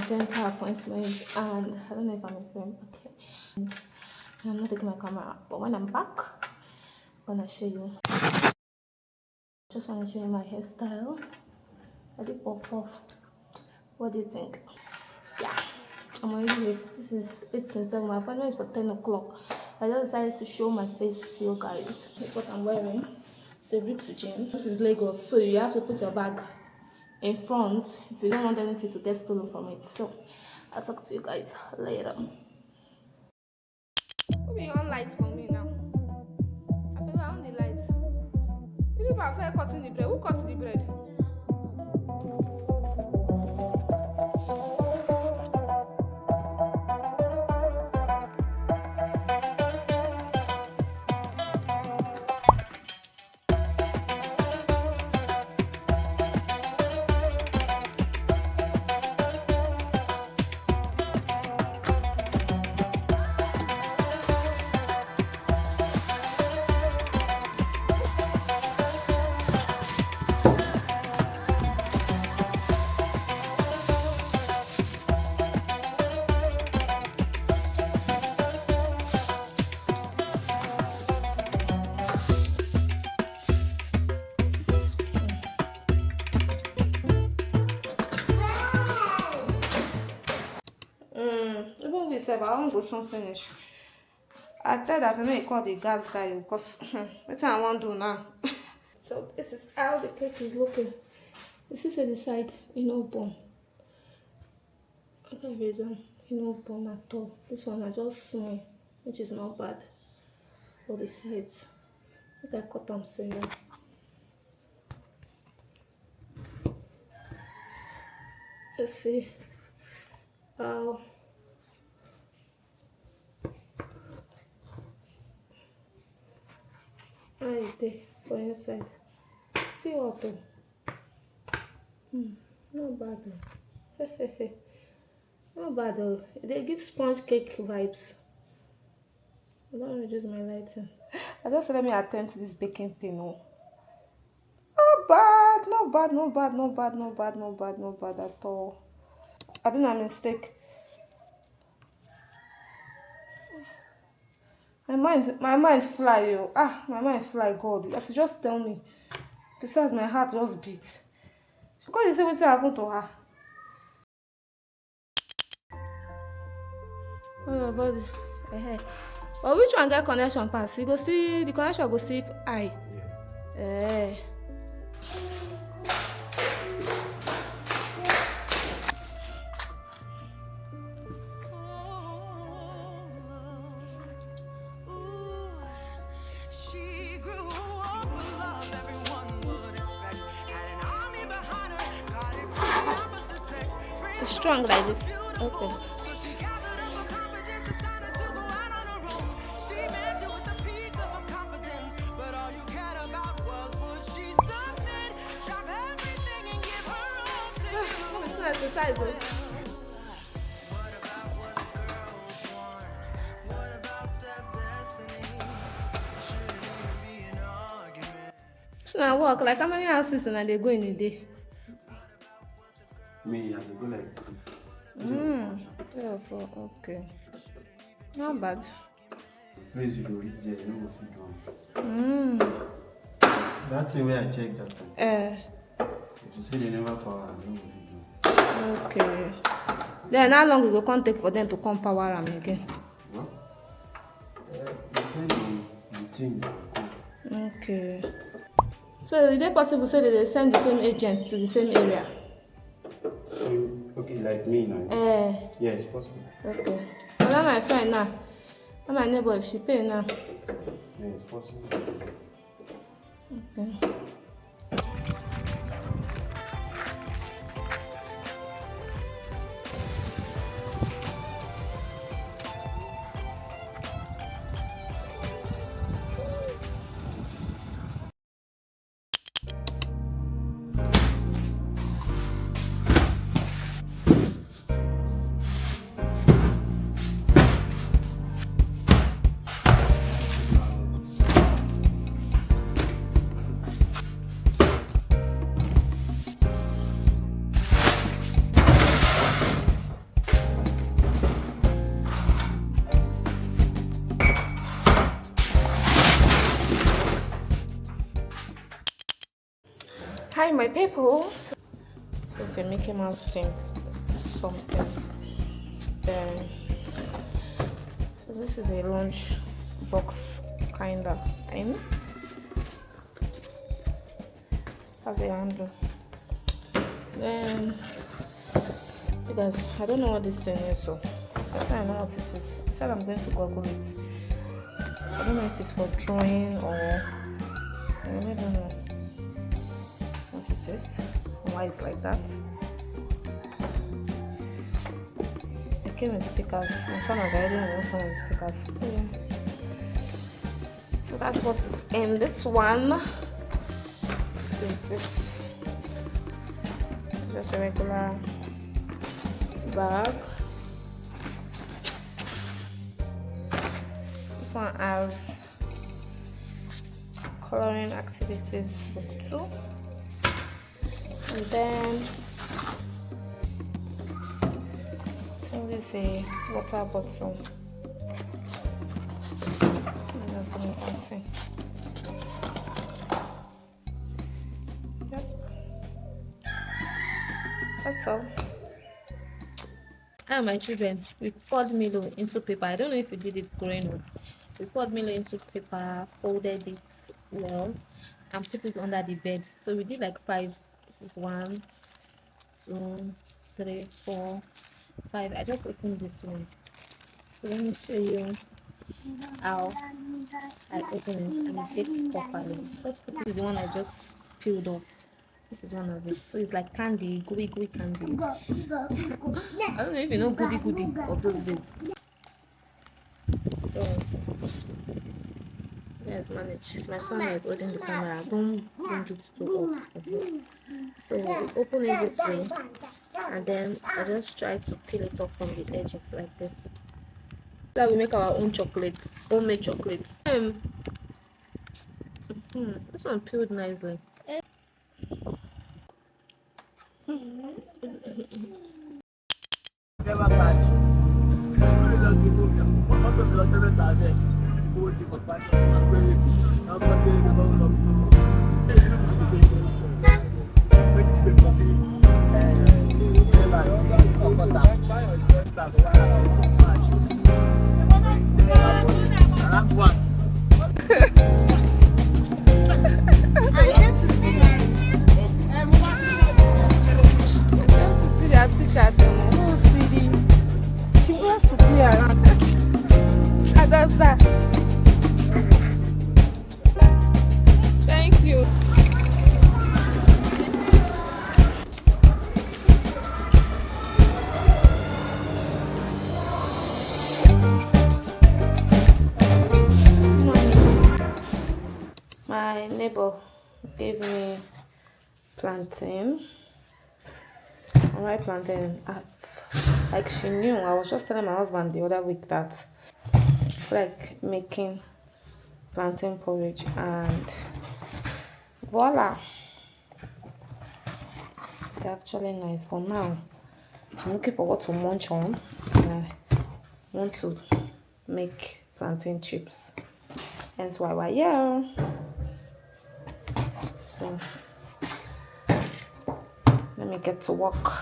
dental appointment, and I don't know if I'm in frame. Okay, and I'm not taking my camera, but when I'm back, I'm gonna show you. Just want to show you my hairstyle. I did puff puff. What do you think? Yeah, I'm already late. This is 8:27. My appointment is for 10 o'clock. I just decided to show my face to you guys. Here's what I'm wearing. It's a ripped jean. This is Lagos, so you have to put your bag in front if you don't want anything to get stolen from it. So I'll talk to you guys later. Put me on lights for me now. I feel like on the lights. People are started cutting the bread. Who cut the bread? Even with I won't go soon finish. I tell that I may call the gas guy because what I want to do now. So this is how the cake is looking. This is at the side, open. Okay, reason open at all. This one I just small, which is not bad. For the sides, I think I cut them single. Let's see how. Right for inside. Still auto. Not bad though. Not bad though. They give sponge cake vibes. I don't reduce my lighting. I just let me attempt this baking thing. No. Not bad, not bad, not bad, not bad, not bad, not bad, not bad at all. I did a mistake. My mind fly, yo. My mind fly, God. You have to just tell me. Besides, my heart just beat. Because you say what happened to her. Oh, body. But which one get connection pass? You go see the connection. Go see if I. Yeah. Strong like this. Okay. So now walk like how many houses and they go in a day? Me, I go like 4. Okay. Not bad. Please, you go reach there, you know what you do. That's the way I check that time. If you say they never power, I know what you do. Okay. Then how long it will come take for them to come power them again? Well, depends on the thing. Okay. So is it possible to say that they send the same agents to the same area? Okay, like me now. Yeah, it's possible. Okay. Well, that's my friend now. That's my neighbor. If she pay now. Yeah, it's possible. Okay. Hi, my people. So if the Mickey Mouse thing, something. Then so this is a lunch box kinda thing. Have a handle. Then you guys, I don't know what this thing is, so I said I know what it is. I said I'm going to Google it. I don't know if it's for drawing or I really don't know what it is and why it's like that. It came with stickers. My son has already known some of the stickers. Yeah. So that's what is in this one. This just a regular bag. This one has coloring activities book 2, and then this is a water bottle. Yep, that's all. Ah, my children, we poured Milo into paper. I don't know if you did it growing up. We poured Milo into paper, folded it well, and put it under the bed. So we did like 5. This is 1, 2, 3, 4, 5. I just opened this one. So let me show you how I open it and it fits properly. This is the one I just peeled off. This is one of it. So it's like candy, gooey candy. I don't know if you know goody of those days. So yes, managed. My son is holding the camera. Don't bring it too up. So we open it this way, and then I just try to peel it off from the edges like this. So that we make our own chocolates, homemade chocolates. This one peeled nicely. Thank you. My neighbor gave me plantain. Alright, plantain. Like she knew. I was just telling my husband the other week that I feel like making plantain porridge, and voila, they're actually nice. But now I'm looking for what to munch on, and I want to make plantain chips. Hence why we're here. So let me get to work.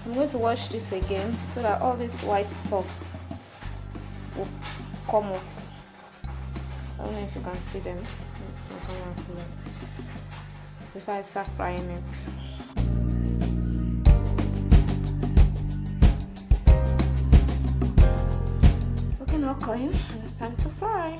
I'm going to wash this again so that all these white spots will come off. I don't know if you can see them before I start frying it. Okay, now clean, and it's time to fry.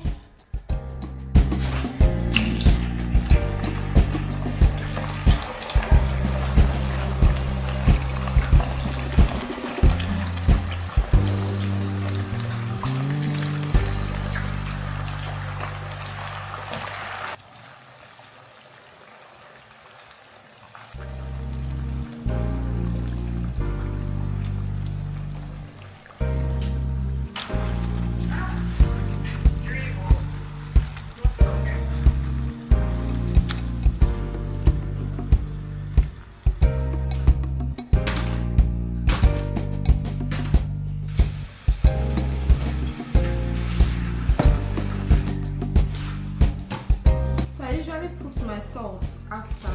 my salt after.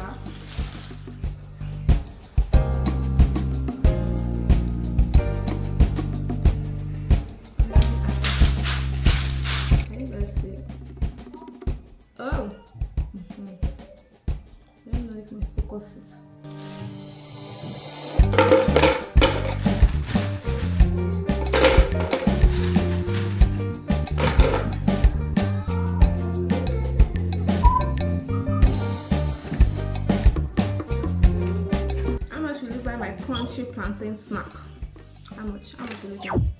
Okay, let's see. Oh, I don't know if my focus is. How much will you buy my crunchy plantain snack? How much will you buy?